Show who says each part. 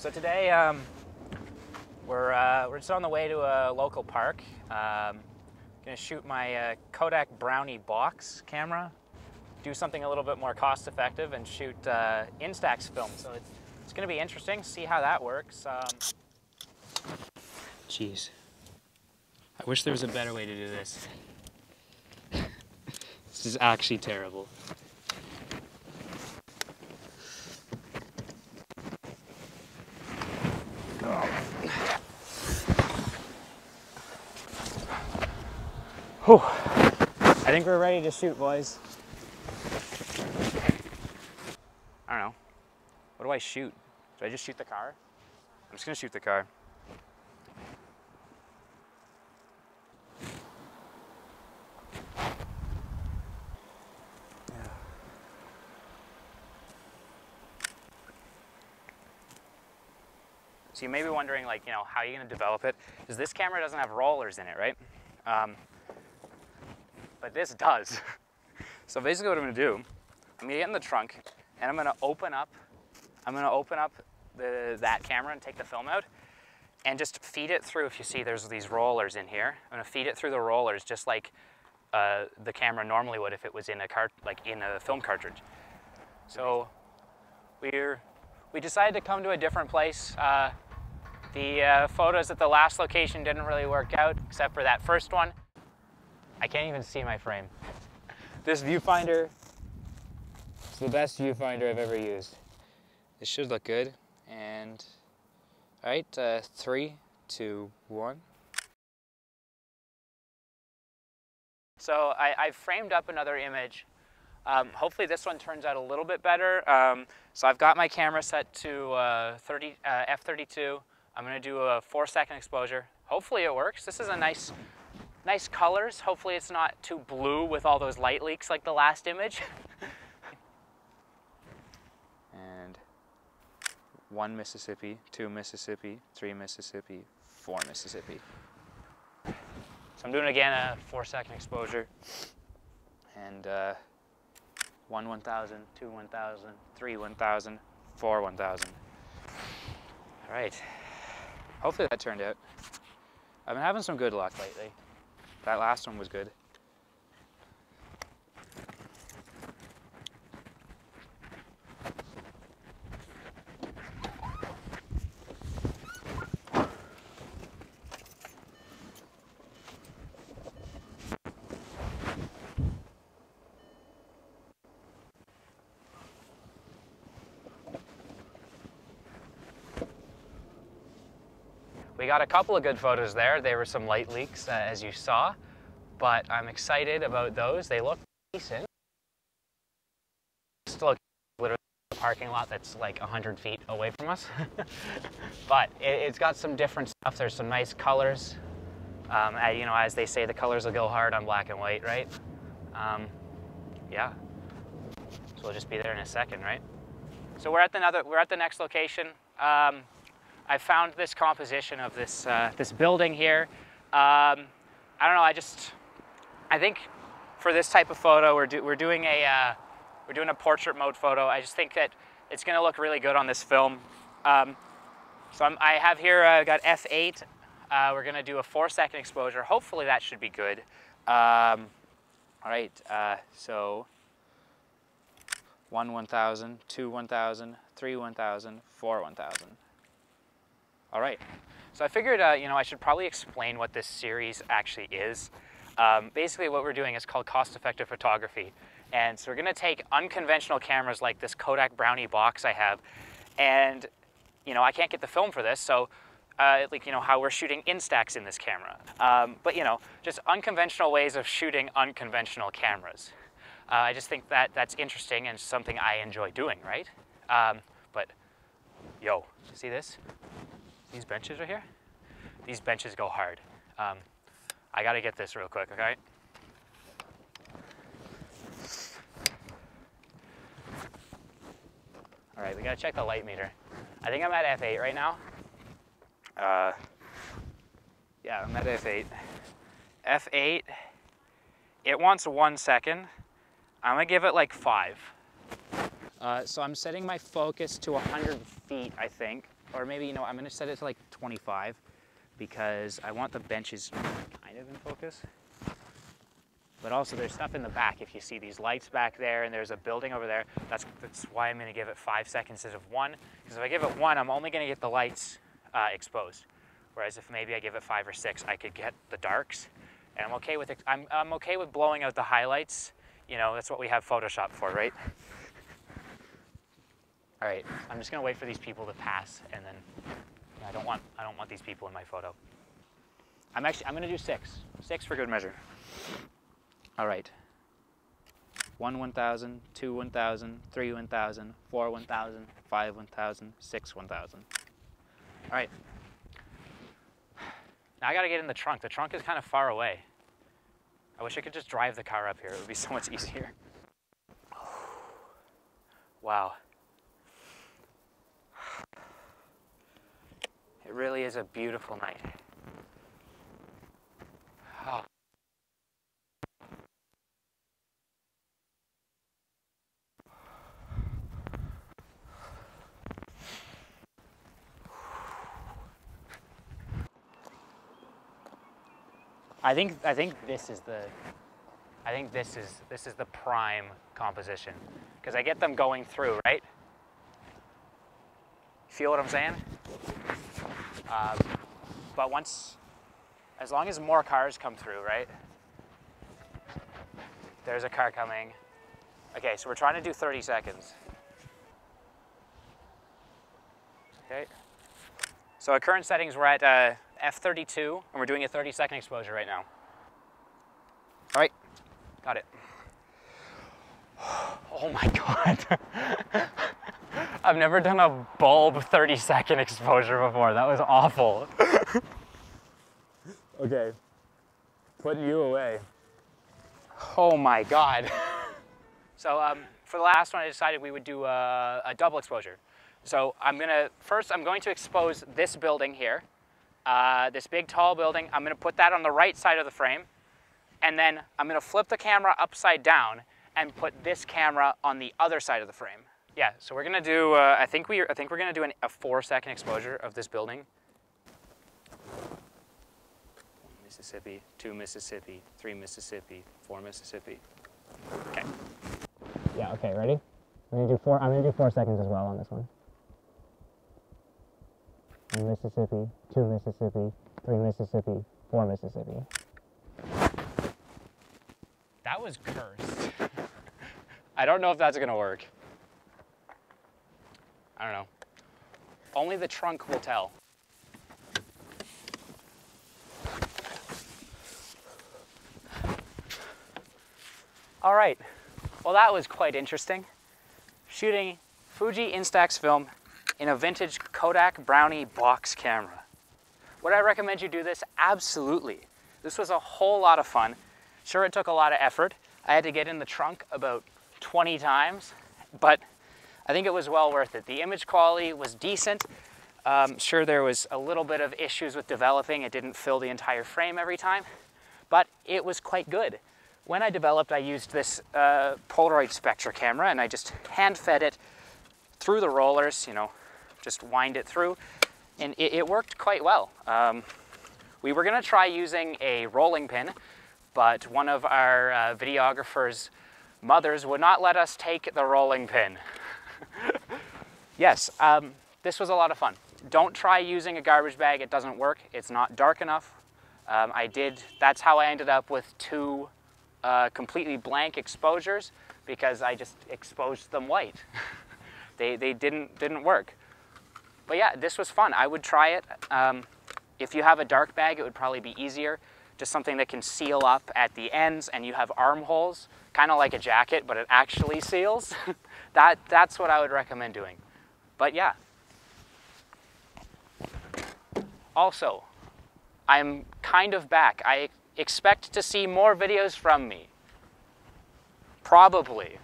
Speaker 1: So today we're just on the way to a local park. Gonna shoot my Kodak Brownie box camera, do something a little bit more cost effective and shoot Instax film. So it's gonna be interesting, see how that works. Jeez, I wish there was a better way to do this. This is actually terrible. Whew. I think we're ready to shoot, boys. I don't know. What do I shoot? Do I just shoot the car? I'm just gonna shoot the car. So you may be wondering, like, how are you going to develop it? Because this camera doesn't have rollers in it, right? But this does. So basically what I'm going to do, I'm going to get in the trunk and I'm going to open up that camera and take the film out and just feed it through. If you see there's these rollers in here, I'm going to feed it through the rollers just like the camera normally would if it was in a film cartridge. So we decided to come to a different place. The photos at the last location didn't really work out, except for that first one. I can't even see my frame. This viewfinder is the best viewfinder I've ever used. This should look good. And, all right, 3, 2, 1. So I've framed up another image. Hopefully this one turns out a little bit better. So I've got my camera set to f32. I'm going to do a 4-second exposure. Hopefully it works. This is a nice colors. Hopefully it's not too blue with all those light leaks like the last image. And 1 Mississippi, 2 Mississippi, 3 Mississippi, 4 Mississippi. So I'm doing again a 4-second exposure. And 1 1000, 2 1000, 3 1000, 4 1000. All right. Hopefully that turned out. I've been having some good luck lately. That last one was good. We got a couple of good photos there. There were some light leaks, as you saw, but I'm excited about those. They look decent. Just look literally a parking lot that's like 100 feet away from us. But it's got some different stuff. There's some nice colors. As they say, the colors will go hard on black and white, right? Yeah. So we'll just be there in a second, right? So we're at the next location. I found this composition of this this building here. I don't know. I think for this type of photo, we're doing a portrait mode photo. I just think that it's going to look really good on this film. So I have here got f8. We're going to do a 4-second exposure. Hopefully that should be good. All right. So 1 1000, 2 1000, 3 1000, 4 1000. All right, so I figured, I should probably explain what this series actually is. Basically what we're doing is called cost-effective photography. And so we're gonna take unconventional cameras like this Kodak Brownie box I have, and, I can't get the film for this, so, how we're shooting Instax in this camera. But, just unconventional ways of shooting unconventional cameras. I just think that that's interesting and something I enjoy doing, right? But, yo, see this? These benches right here? These benches go hard. I gotta get this real quick, okay? All right, we gotta check the light meter. I think I'm at f8 right now. Yeah, I'm at f8. f8, it wants 1 second. I'm gonna give it like 5. So I'm setting my focus to 100 feet, I think. or maybe, you know, I'm gonna set it to like 25 because I want the benches kind of in focus. But also there's stuff in the back. If you see these lights back there and there's a building over there, that's why I'm gonna give it 5 seconds instead of 1. Because if I give it 1, I'm only gonna get the lights exposed. Whereas if maybe I give it 5 or 6, I could get the darks. And I'm okay with I'm okay with blowing out the highlights. You know, that's what we have Photoshop for, right? All right, I'm just gonna wait for these people to pass, and then I don't want these people in my photo. I'm gonna do 6. 6 for good measure. All right. 1 1000, 2 1000, 3 1000, 4 1000, 5 1000, 6 1000. All right. Now I gotta get in the trunk. The trunk is kind of far away. I wish I could just drive the car up here. It would be so much easier. Wow. It really is a beautiful night. Oh. I think this is the prime composition, because I get them going through, right? Feel what I'm saying? But as long as more cars come through, right? There's a car coming. Okay, so we're trying to do 30 seconds. Okay. So our current settings, we're at F32, and we're doing a 30-second exposure right now. All right, got it. Oh my God. I've never done a bulb 30-second exposure before. That was awful. Okay, putting you away. Oh my God. So for the last one, I decided we would do a double exposure. So first I'm going to expose this building here, this big tall building. I'm gonna put that on the right side of the frame, and then I'm gonna flip the camera upside down and put this camera on the other side of the frame. Yeah, so we're gonna do, I think we're gonna do a 4-second exposure of this building. 1 Mississippi, 2 Mississippi, 3 Mississippi, 4 Mississippi. Okay.
Speaker 2: Yeah, okay, ready? I'm gonna do 4 seconds as well on this one. 1 Mississippi, 2 Mississippi, 3 Mississippi, 4 Mississippi.
Speaker 1: That was cursed. I don't know if that's gonna work. I don't know. Only the trunk will tell. All right, well that was quite interesting. Shooting Fuji Instax film in a vintage Kodak Brownie box camera. Would I recommend you do this? Absolutely. This was a whole lot of fun. Sure, it took a lot of effort. I had to get in the trunk about 20 times, but I think it was well worth it. The image quality was decent. Sure, there was a little bit of issues with developing. It didn't fill the entire frame every time, but it was quite good. When I developed, I used this Polaroid Spectra camera, and I just hand-fed it through the rollers, you know, just wind it through, and it worked quite well. We were gonna try using a rolling pin, but one of our videographer's mothers would not let us take the rolling pin. Yes, this was a lot of fun. Don't try using a garbage bag. It doesn't work. It's not dark enough. That's how I ended up with 2 completely blank exposures, because I just exposed them white. they didn't work. But yeah, this was fun. I would try it. If you have a dark bag, it would probably be easier. Just something that can seal up at the ends, and you have armholes, kind of like a jacket, but it actually seals. That's what I would recommend doing. But yeah. Also, I'm kind of back. I expect to see more videos from me. Probably.